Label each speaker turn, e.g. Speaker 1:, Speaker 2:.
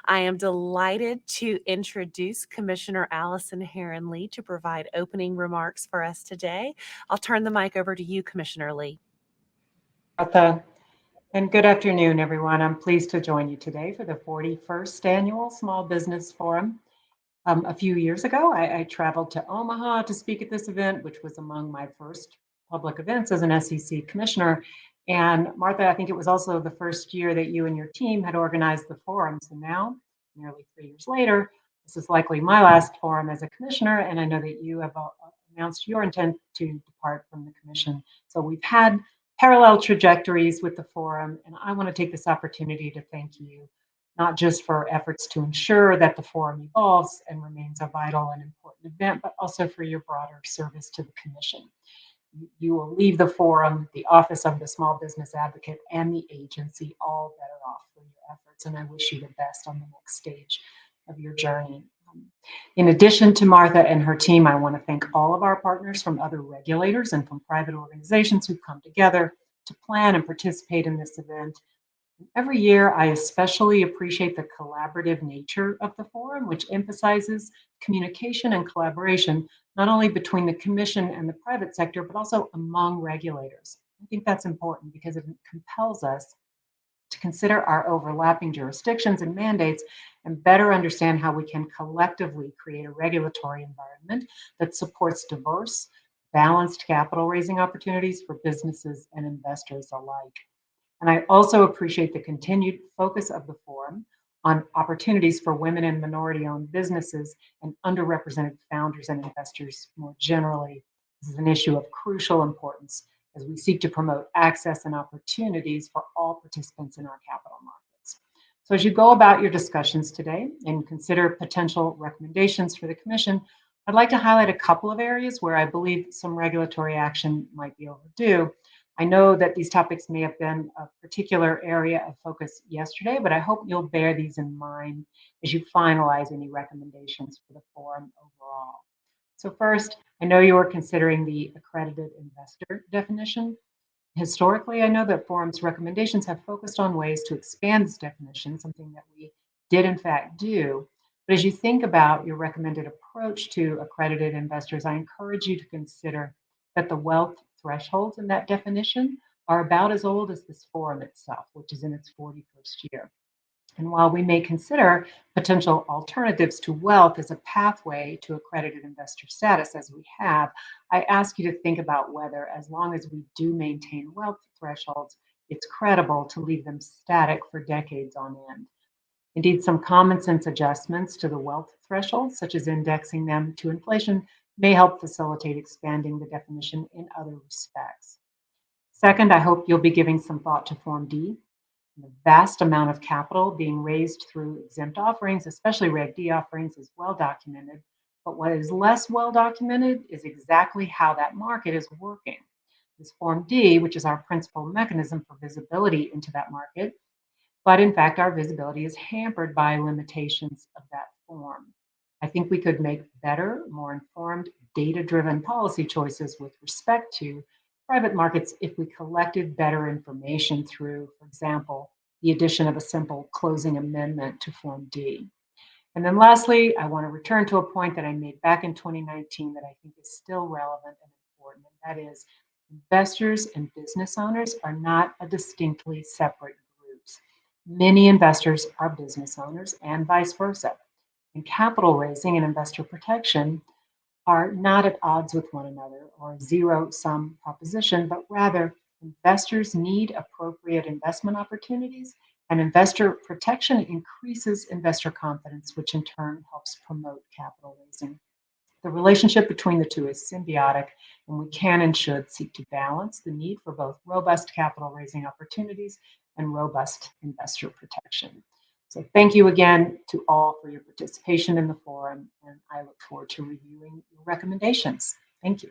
Speaker 1: I am delighted to introduce Commissioner Allison Herren Lee to provide opening remarks for us today. I'll turn the mic over to you, Commissioner Lee.
Speaker 2: Martha, and good afternoon, everyone. I'm pleased to join you today for the 41st Annual Small Business Forum. A few years ago, I traveled to Omaha to speak at this event, which was among my first public events as an SEC commissioner. And Martha, I think it was also the first year that you and your team had organized the forum. So now, nearly 3 years later, this is likely my last forum as a commissioner, and I know that you have announced your intent to depart from the commission. So we've had parallel trajectories with the forum, and I want to take this opportunity to thank you, not just for efforts to ensure that the forum evolves and remains a vital and important event, but also for your broader service to the commission. You will leave the forum, the Office of the Small Business Advocate, and the agency all better off for your efforts, and I wish you the best on the next stage of your journey. In addition to Martha and her team, I want to thank all of our partners from other regulators and from private organizations who've come together to plan and participate in this event. Every year, I especially appreciate the collaborative nature of the forum, which emphasizes communication and collaboration, not only between the commission and the private sector, but also among regulators. I think that's important because it compels us to consider our overlapping jurisdictions and mandates and better understand how we can collectively create a regulatory environment that supports diverse, balanced capital raising opportunities for businesses and investors alike. And I also appreciate the continued focus of the forum on opportunities for women and minority-owned businesses and underrepresented founders and investors more generally. This is an issue of crucial importance as we seek to promote access and opportunities for all participants in our capital markets. So as you go about your discussions today and consider potential recommendations for the Commission, I'd like to highlight a couple of areas where I believe some regulatory action might be overdue. I know that these topics may have been a particular area of focus yesterday, but I hope you'll bear these in mind as you finalize any recommendations for the forum overall. So first, I know you are considering the accredited investor definition. Historically, I know that forum's recommendations have focused on ways to expand this definition, something that we did in fact do. But as you think about your recommended approach to accredited investors, I encourage you to consider that the wealth thresholds in that definition are about as old as this forum itself, which is in its 41st year. And while we may consider potential alternatives to wealth as a pathway to accredited investor status, as we have, I ask you to think about whether, as long as we do maintain wealth thresholds, it's credible to leave them static for decades on end. Indeed, some common sense adjustments to the wealth thresholds, such as indexing them to inflation, may help facilitate expanding the definition in other respects. Second, I hope you'll be giving some thought to Form D. The vast amount of capital being raised through exempt offerings, especially Reg D offerings, is well documented. But what is less well documented is exactly how that market is working. This Form D, which is our principal mechanism for visibility into that market, but in fact, our visibility is hampered by limitations of that form. I think we could make better, more informed, data-driven policy choices with respect to private markets if we collected better information through, for example, the addition of a simple closing amendment to Form D. And then lastly, I want to return to a point that I made back in 2019 that I think is still relevant and important, and that is investors and business owners are not a distinctly separate groups. Many investors are business owners and vice versa. And capital raising and investor protection are not at odds with one another or a zero-sum proposition, but rather investors need appropriate investment opportunities, and investor protection increases investor confidence, which in turn helps promote capital raising. The relationship between the two is symbiotic, and we can and should seek to balance the need for both robust capital raising opportunities and robust investor protection. So thank you again to all for your participation in the forum, and I look forward to reviewing your recommendations. Thank you.